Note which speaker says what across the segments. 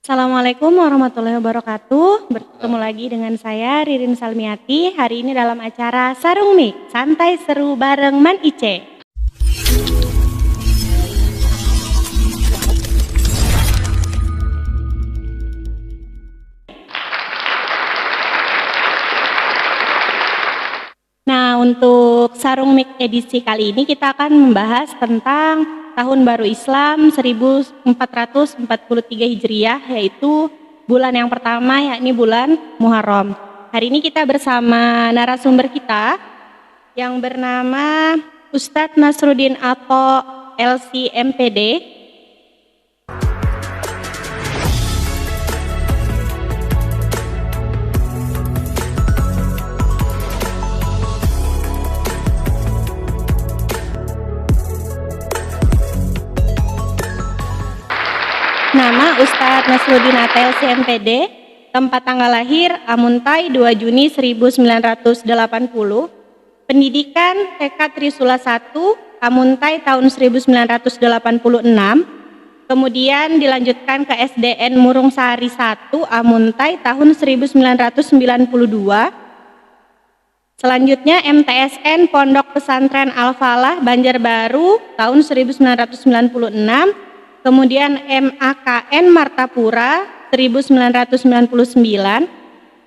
Speaker 1: Assalamualaikum warahmatullahi wabarakatuh. Bertemu lagi dengan saya Ririn Salmiati. Hari ini dalam acara Sarung Mik, santai seru bareng Man Ice. Nah, untuk Sarung Mik edisi kali ini kita akan membahas tentang Tahun Baru Islam 1443 Hijriah, yaitu bulan yang pertama yakni bulan Muharram. Hari ini kita bersama narasumber kita yang bernama Ustadz Nasruddin Atho LC MPD. Nama Ustadz Nasruddin Atho LC MPD, tempat tanggal lahir Amuntai 2 Juni 1980, pendidikan TK Trisula 1 Amuntai tahun 1986, kemudian dilanjutkan ke SDN Murung Sari 1 Amuntai tahun 1992, selanjutnya MTSN Pondok Pesantren Al-Falah Banjarbaru tahun 1996, kemudian MAKN Martapura 1999,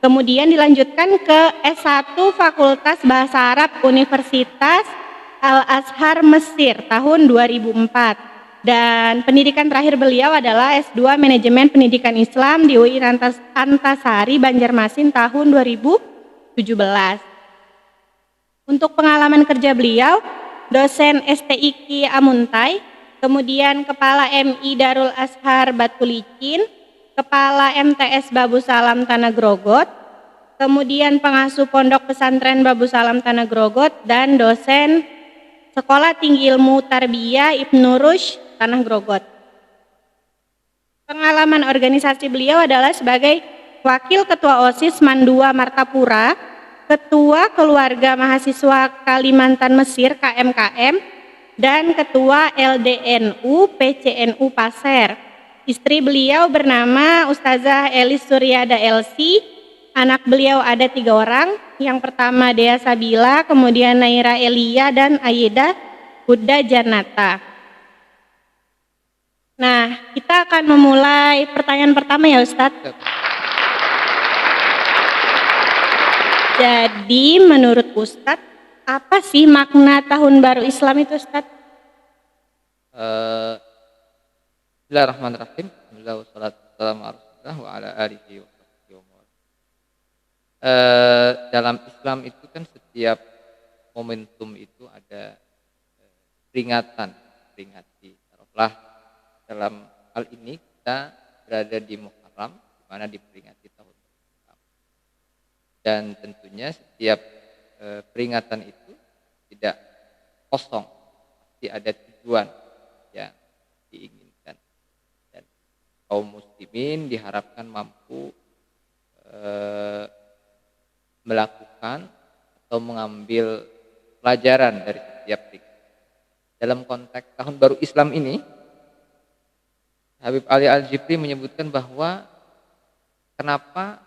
Speaker 1: kemudian dilanjutkan ke S1 Fakultas Bahasa Arab Universitas Al-Azhar Mesir tahun 2004, dan pendidikan terakhir beliau adalah S2 Manajemen Pendidikan Islam di UI Antasari Banjarmasin tahun 2017. Untuk pengalaman kerja beliau, dosen STIQ Amuntai, kemudian Kepala MI Darul Azhar Batu Licin, Kepala MTS Babu Salam Tanah Grogot, kemudian pengasuh Pondok Pesantren Babu Salam Tanah Grogot, dan dosen Sekolah Tinggi Ilmu Tarbiyah Ibnu Rushd Tanah Grogot. Pengalaman organisasi beliau adalah sebagai Wakil Ketua OSIS Mandua Martapura, Ketua Keluarga Mahasiswa Kalimantan Mesir KMKM, dan Ketua LDNU PCNU Pasir. Istri beliau bernama Ustazah Elis Suryada LC. Anak beliau ada 3 orang. Yang pertama Dea Sabila, kemudian Naira Elia, dan Ayeda Huda Janata. Nah, kita akan memulai pertanyaan pertama ya Ustadz. Jadi menurut Ustadz, apa sih makna Tahun Baru Islam itu Ustadz?
Speaker 2: Bismillahirrahmanirrahim. Bismillah wassalatu wassalamu ala rasulillah wa ala alihi wa sahbihi wa man. Dalam Islam itu kan setiap momentum itu ada peringatan, peringati. Taruhlah dalam hal ini kita berada di Muharram, di mana diperingati tahun Islam. Dan tentunya setiap peringatan itu tidak kosong, pasti ada tujuan yang diinginkan, dan kaum muslimin diharapkan mampu melakukan atau mengambil pelajaran dari setiap peringatan. Dalam konteks Tahun Baru Islam ini, Habib Ali Al-Jibri menyebutkan bahwa kenapa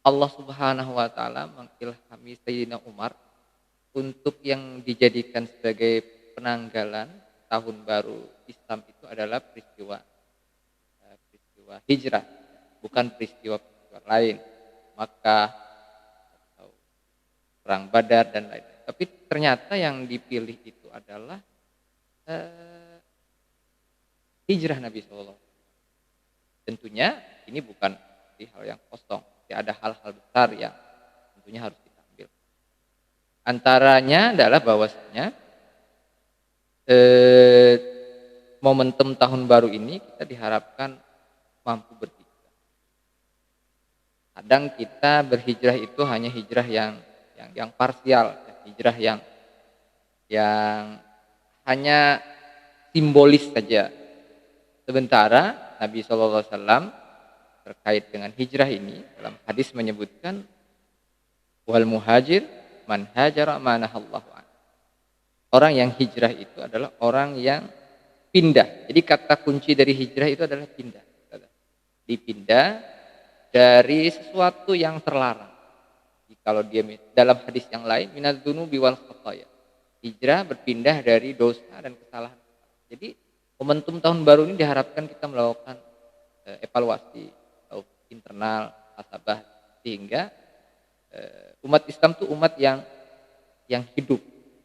Speaker 2: Allah Subhanahu wa taala mengilhami Sayyidina Umar untuk yang dijadikan sebagai penanggalan Tahun Baru Islam itu adalah peristiwa hijrah, bukan peristiwa lain, Makkah atau perang Badar dan lain-lain. Tapi ternyata yang dipilih itu adalah hijrah Nabi SAW. Tentunya ini bukan hal yang kosong. Ada hal-hal besar yang tentunya harus kita ambil. Antaranya adalah bahwasanya momentum tahun baru ini kita diharapkan mampu berhijrah. Kadang kita berhijrah itu hanya hijrah yang parsial, hijrah yang hanya simbolis saja. Sementara Nabi SAW terkait dengan hijrah ini dalam hadis menyebutkan wal muhajir man hajara ma nahallahu an. Orang yang hijrah itu adalah orang yang pindah. Jadi kata kunci dari hijrah itu adalah pindah. Dipindah dari sesuatu yang terlarang. Jadi kalau dia dalam hadis yang lain, minadzunubi wal khataya. Hijrah berpindah dari dosa dan kesalahan. Jadi momentum tahun baru ini diharapkan kita melakukan evaluasi atau internal asabah, sehingga umat Islam itu umat yang hidup.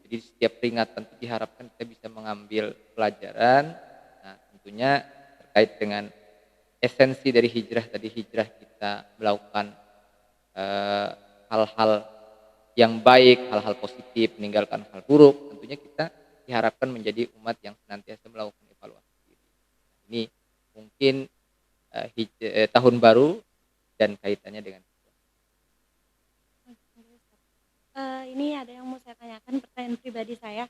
Speaker 2: Jadi setiap peringatan itu diharapkan kita bisa mengambil pelajaran. Nah, tentunya terkait dengan esensi dari hijrah tadi, hijrah kita melakukan hal-hal yang baik, hal-hal positif, meninggalkan hal buruk. Tentunya kita diharapkan menjadi umat yang senantiasa melakukan evaluasi diri. Ini mungkin tahun baru dan kaitannya dengan
Speaker 1: Ini ada yang mau saya tanyakan, pertanyaan pribadi saya.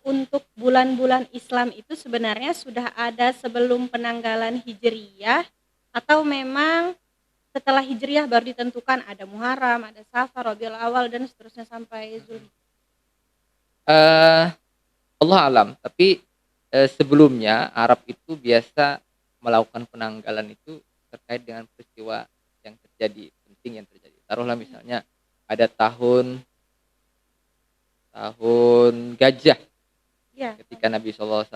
Speaker 1: Untuk bulan-bulan Islam itu sebenarnya sudah ada sebelum penanggalan Hijriyah atau memang setelah Hijriyah baru ditentukan, ada Muharram, ada Safar, Rabiul Awal dan seterusnya sampai Zulhijjah?
Speaker 2: Allah alam. Tapi sebelumnya Arab itu biasa melakukan penanggalan itu terkait dengan peristiwa yang terjadi, penting yang terjadi. Taruhlah misalnya ada tahun gajah
Speaker 1: Iya.
Speaker 2: ketika Nabi SAW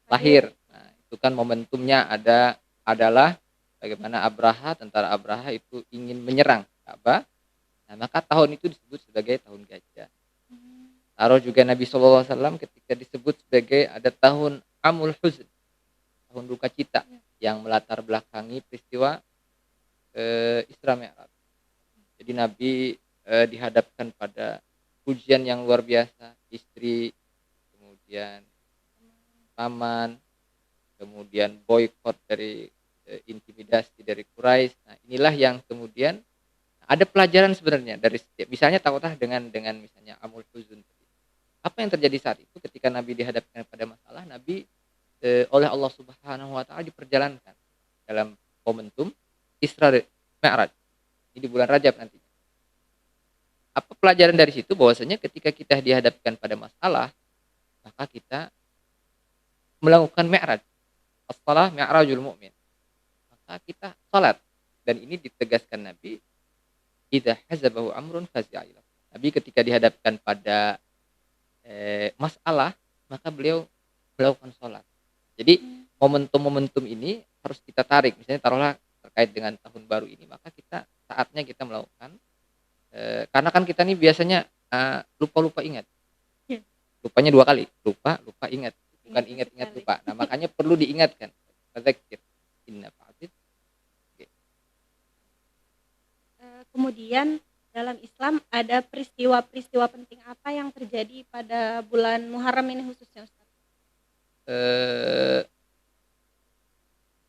Speaker 2: lahir. Nah, itu kan momentumnya adalah bagaimana tentara Abraha itu ingin menyerang Ka'bah. Nah, maka tahun itu disebut sebagai tahun gajah. Taruh juga Nabi SAW ketika disebut sebagai ada tahun Amul Huzn, tahun duka cita, yang melatar belakangi peristiwa Isra Mi'raj. Jadi Nabi dihadapkan pada ujian yang luar biasa, istri, kemudian paman, kemudian boykot dari intimidasi dari Quraisy. Nah, inilah yang kemudian ada pelajaran sebenarnya dari setiap, misalnya takutlah dengan misalnya Amul Huzn. Apa yang terjadi saat itu ketika Nabi dihadapkan pada masalah, Nabi oleh Allah Subhanahu wa taala diperjalankan dalam momentum Isra Mi'raj. Ini di bulan Rajab nanti. Apa pelajaran dari situ? Bahwasanya ketika kita dihadapkan pada masalah, maka kita melakukan mi'raj. As-shalah mi'rajul mu'min. Maka kita salat. Dan ini ditegaskan Nabi, idza hazabahu amrun fazi'a ila. Nabi ketika dihadapkan pada masalah, maka beliau melakukan salat. Jadi momentum-momentum ini harus kita tarik. Misalnya taruhlah terkait dengan tahun baru ini, maka saatnya kita melakukan, karena kan kita nih biasanya lupa ingat.
Speaker 1: Ya.
Speaker 2: Lupanya 2 kali, lupa ingat, bukan ingat lupa. Nah, makanya perlu diingatkan. Fadzakir inna fa'atit.
Speaker 1: Kemudian dalam Islam ada peristiwa-peristiwa penting apa yang terjadi pada bulan Muharram ini khususnya, Ustaz?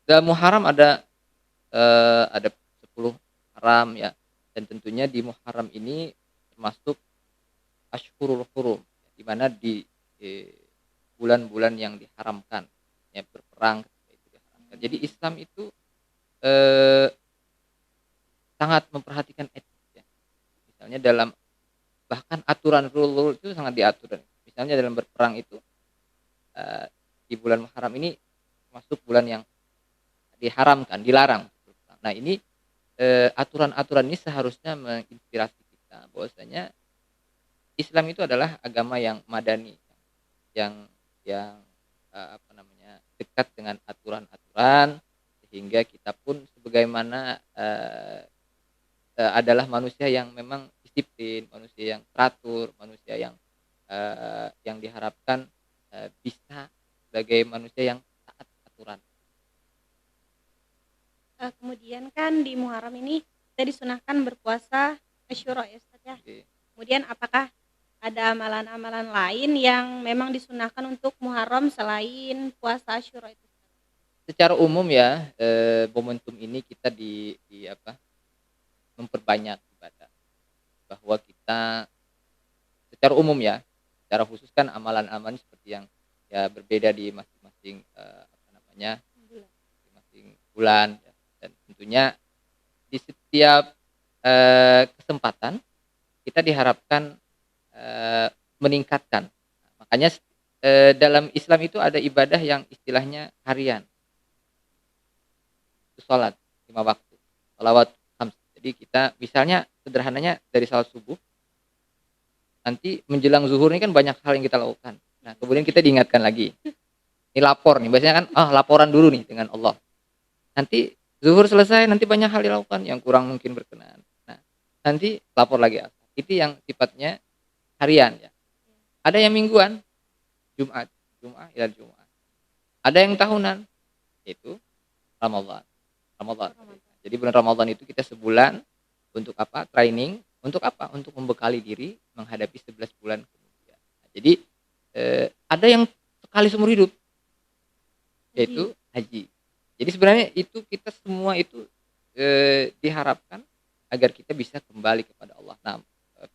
Speaker 2: Dalam Muharram ada 10 haram ya. Dan tentunya di Muharram ini termasuk Ashhurul Hurum, di mana di bulan-bulan yang diharamkan, ya, berperang itu diharamkan. Jadi Islam itu sangat memperhatikan etik, ya. Misalnya dalam bahkan aturan rule itu sangat diatur. Misalnya dalam berperang itu di bulan Muharram ini masuk bulan yang diharamkan, dilarang. Nah, ini aturan-aturan ini seharusnya menginspirasi kita bahwasanya Islam itu adalah agama yang madani, yang dekat dengan aturan-aturan, sehingga kita pun sebagaimana adalah manusia yang memang disiplin, manusia yang teratur, manusia yang diharapkan bisa sebagai manusia yang taat aturan.
Speaker 1: Kemudian kan di Muharram ini kita disunahkan berpuasa Asyura, ya Ustaz, ya. Kemudian apakah ada amalan-amalan lain yang memang disunahkan untuk Muharram selain puasa Asyura itu?
Speaker 2: Secara umum ya, momentum ini kita memperbanyak ibadah. Bahwa kita secara umum ya, secara khusus kan amalan-amalan seperti yang ya berbeda di masing-masing masing-masing bulan, ya. Dan tentunya di setiap kesempatan kita diharapkan meningkatkan. Makanya dalam Islam itu ada ibadah yang istilahnya harian, itu sholat 5 waktu, sholawat khams. Jadi kita misalnya sederhananya dari sholat subuh, nanti menjelang zuhur ini kan banyak hal yang kita lakukan. Nah kemudian kita diingatkan lagi, ini lapor nih, biasanya kan laporan dulu nih dengan Allah. Nanti zuhur selesai, nanti banyak hal dilakukan yang kurang mungkin berkenan. Nah nanti lapor lagi. Itu yang sifatnya harian ya. Ada yang mingguan, Jumat, Jumat ila Jumat. Ada yang tahunan, yaitu Ramadan. Ramadan. Jadi bulan Ramadan itu kita sebulan untuk apa? Training. Untuk apa? Untuk membekali diri menghadapi 11 bulan kemudian. Nah, jadi ada yang sekali seumur hidup, yaitu haji. Jadi sebenarnya itu kita semua itu diharapkan agar kita bisa kembali kepada Allah. Nah,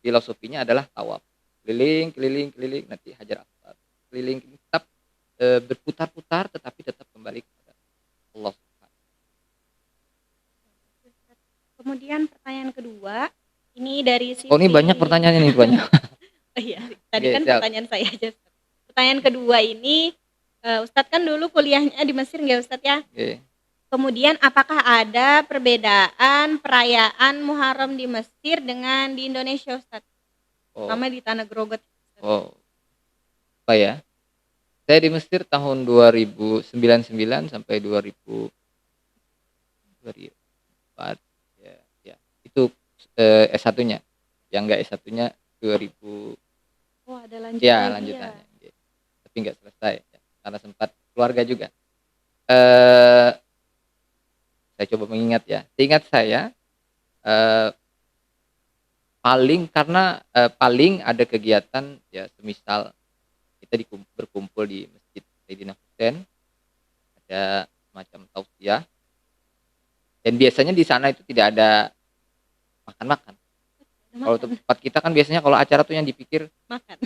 Speaker 2: filosofinya adalah tawaf. Keliling, keliling, keliling, nanti Hajar Aswad. Keliling, tetap berputar-putar tetapi tetap kembali kepada Allah.
Speaker 1: Kemudian pertanyaan kedua, ini dari sisi...
Speaker 2: Oh ini banyak pertanyaannya nih, banyak.
Speaker 1: Oh iya, tadi
Speaker 2: Oke,
Speaker 1: kan
Speaker 2: siap.
Speaker 1: pertanyaan saya aja. Pertanyaan kedua ini, Ustadz kan dulu kuliahnya di Mesir nggak Ustadz ya?
Speaker 2: Oke.
Speaker 1: Kemudian apakah ada perbedaan perayaan Muharram di Mesir dengan di Indonesia Ustadz?
Speaker 2: Oh,
Speaker 1: Sama di Tanah Grogot.
Speaker 2: oh, apa ya? Saya di Mesir tahun 2099 sampai 2004 ya, ya. Itu S1-nya. Yang enggak S1-nya 2000.
Speaker 1: Oh, ada lanjut
Speaker 2: Ya,
Speaker 1: lagi
Speaker 2: lanjutannya.
Speaker 1: ya.
Speaker 2: Tapi enggak selesai ya, karena sempat keluarga juga. Eh saya coba mengingat ya. Seingat saya paling ada kegiatan ya, semisal kita berkumpul di Masjid Sayyidina Husain, ada semacam tausiah, dan biasanya di sana itu tidak ada makan-makan. Kalau tempat kita kan biasanya kalau acara tuh yang dipikir makan.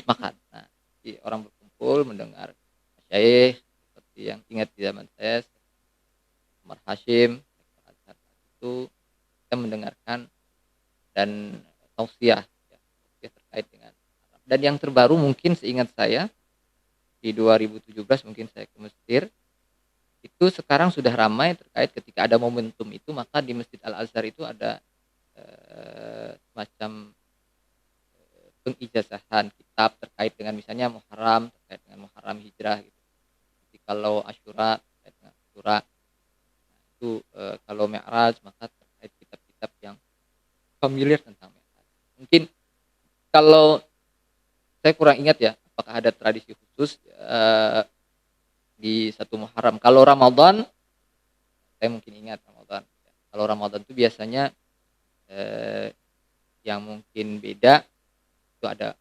Speaker 2: Nah, jadi orang berkumpul mendengar masyaikh seperti yang ingat di zaman saya, Umar Hashim, itu kita mendengarkan dan tausiah ya, terkait dengan Arab. Dan yang terbaru mungkin seingat saya di 2017 mungkin saya ke Mesir, itu sekarang sudah ramai terkait ketika ada momentum itu, maka di Masjid Al Azhar itu ada semacam pengijazahan kitab terkait dengan misalnya Muharram, terkait dengan Muharram Hijrah gitu. Jadi kalau Asyura terkait dengan Asyura, nah, itu kalau Mi'raj maka terkait kitab-kitab yang familiar tentang Mi'raj. Mungkin kalau saya kurang ingat ya apakah ada tradisi khusus di satu Muharram. Kalau Ramadan saya mungkin ingat Ramadan. Kalau Ramadan itu biasanya yang mungkin beda itu ada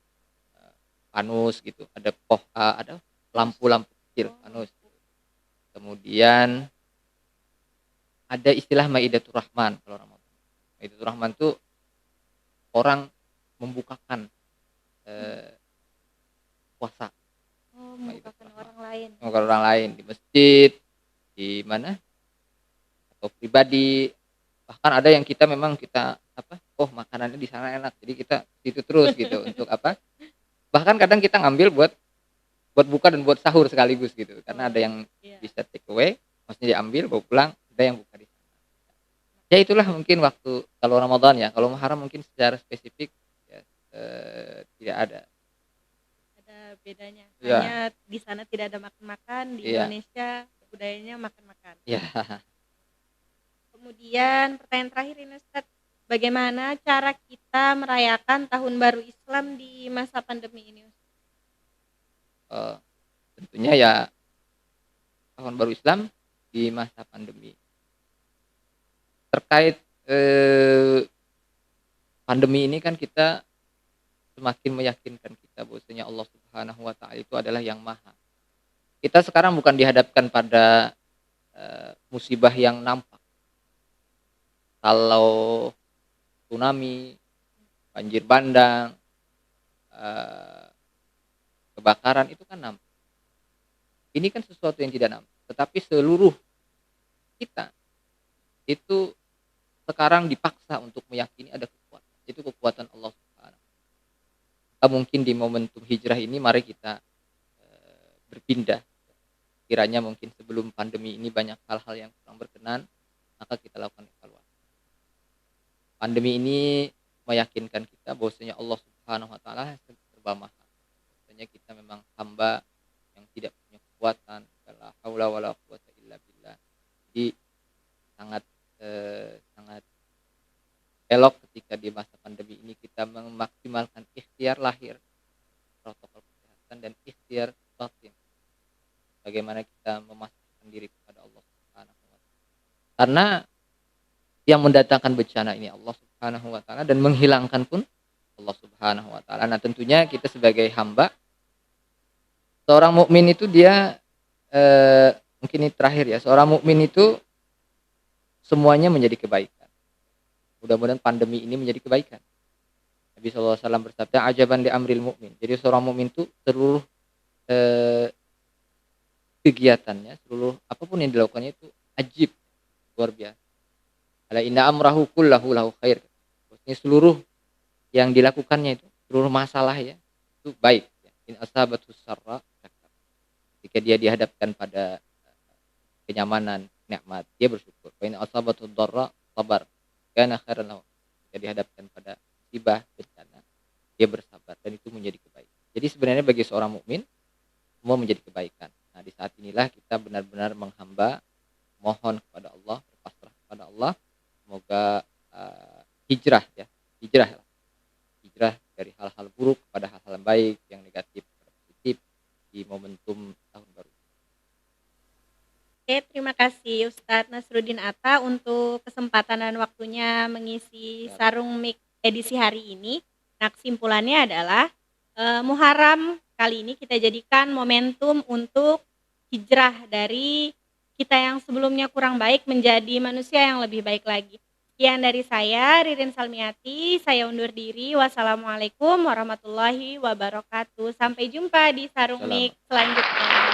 Speaker 2: panus gitu, ada ada lampu-lampu kecil panus. Kemudian ada istilah Maidatur Rahman kalau Ramadan. Maidatur Rahman itu orang membukakan puasa.
Speaker 1: Membukakan orang lain.
Speaker 2: Membukakan orang lain di masjid, di mana atau pribadi. Bahkan ada yang kita memang kita makanannya di sana enak, jadi kita situ terus gitu untuk apa? Bahkan kadang kita ngambil buat buka dan buat sahur sekaligus gitu, karena ada yang bisa take away, maksudnya diambil bawa pulang, ada yang buka di sana. Ya itulah mungkin waktu kalau Ramadan ya. Kalau Muharram mungkin secara spesifik ya, tidak ada.
Speaker 1: Ada bedanya.
Speaker 2: Ya.
Speaker 1: Hanya di sana tidak ada makan-makan, di Indonesia budayanya makan-makan.
Speaker 2: Ya.
Speaker 1: Kemudian pertanyaan terakhir ini Ustaz, bagaimana cara kita merayakan tahun baru Islam di masa pandemi ini?
Speaker 2: Tentunya ya tahun baru Islam di masa pandemi. Terkait pandemi ini kan kita semakin meyakinkan kita bahwasanya Allah Subhanahu wa taala itu adalah yang maha. Kita sekarang bukan dihadapkan pada musibah yang nampak. Kalau tsunami, banjir bandang, kebakaran itu kan nampak. Ini kan sesuatu yang tidak nampak, tetapi seluruh kita itu sekarang dipaksa untuk meyakini ada kekuatan. Itu kekuatan Allah Subhanahu. maka mungkin di momentum hijrah ini mari kita berpindah. Kiranya mungkin sebelum pandemi ini banyak hal-hal yang kurang berkenan, maka kita lakukan evaluasi. Pandemi ini meyakinkan kita bahwasanya Allah Subhanahu wa taala serba maha. Bahwasanya kita memang hamba yang tidak punya kekuatan, la haula wala quwata illa billah. Jadi sangat sangat elok ketika di masa pandemi ini kita memaksimalkan ikhtiar lahir, protokol kesehatan dan ikhtiar batin. Bagaimana kita memasrahkan diri kepada Allah Subhanahu wa taala. Karena yang mendatangkan bencana ini Allah Subhanahu wa taala dan menghilangkan pun Allah Subhanahu wa taala. Nah, tentunya kita sebagai hamba, seorang mukmin itu dia mungkin ini terakhir ya, seorang mukmin itu semuanya menjadi kebaikan. Mudah-mudahan pandemi ini menjadi kebaikan. Nabi sallallahu alaihi wasallam bersabda, "Ajaban li amril mukmin." Jadi seorang mukmin itu seluruh kegiatannya, seluruh apapun yang dilakukannya itu ajib, luar biasa. Ala inna amrahu kullahu lahu khair. Maksudnya seluruh yang dilakukannya itu, seluruh masalah ya, itu baik. In asabatus sarra syakar. Jika dia dihadapkan pada kenyamanan, nikmat, dia bersyukur. Wa in asabatud dharra sabar. Kana khairan lahu. Jika dihadapkan pada musibah, bencana, dia bersabar dan itu menjadi kebaikan. Jadi sebenarnya bagi seorang mukmin semua menjadi kebaikan. Nah, di saat inilah kita benar-benar menghamba, mohon kepada Allah, berpasrah kepada Allah. Semoga hijrah ya, hijrah dari hal-hal buruk kepada hal-hal yang baik, yang negatif kepada positif di momentum tahun baru.
Speaker 1: Oke, terima kasih Ustadz Nasruddin Atta untuk kesempatan dan waktunya mengisi Sarung Mik edisi hari ini. Nah, kesimpulannya adalah Muharram kali ini kita jadikan momentum untuk hijrah dari kita yang sebelumnya kurang baik menjadi manusia yang lebih baik lagi. Sekian dari saya, Ririn Salmiati. Saya undur diri. Wassalamualaikum warahmatullahi wabarakatuh. Sampai jumpa di Sarung Mik selanjutnya.